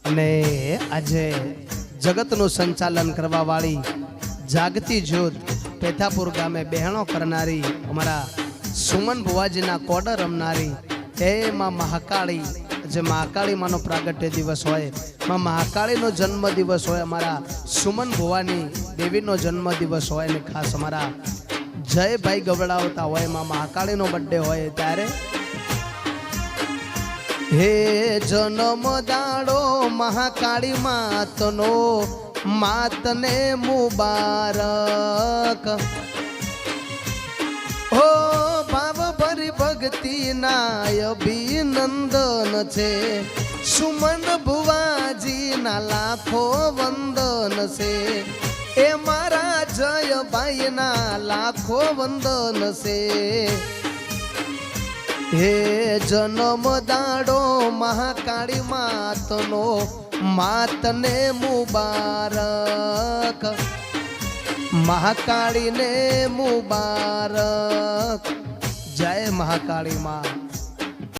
અને આજે જગતનું સંચાલન કરવા વાળી જાગતી જ્યોત પેથાપુર ગામે બહેણો કરનારી અમારા સુમન ભુવાજીના કોડર રમનારી હે માં મહાકાળી, જે મહાકાળી માનો પ્રાગટ્ય દિવસ હોય, માં મહાકાળીનો જન્મ દિવસ હોય, અમારા સુમન ભુવાની દેવીનો જન્મ દિવસ હોય અને ખાસ અમારા જયભાઈ ગવડાવતા હોય, માં મહાકાળીનો બર્થડે હોય ત્યારે હે જન્મ દાડો મહાકાળી માતનો માતને મુબારક હો ભાવ ભરી ભક્તિ ના અભિનંદન છે, સુમન ભુવાજી ના લાખો વંદન છે, એ મારા જયભાઈ ના લાખો વંદન છે, હે જન્મ દાડો મહાકાળી માતનો માતને મુબારક, મહાકાળીને મુબારક, જય મહાકાળી માં।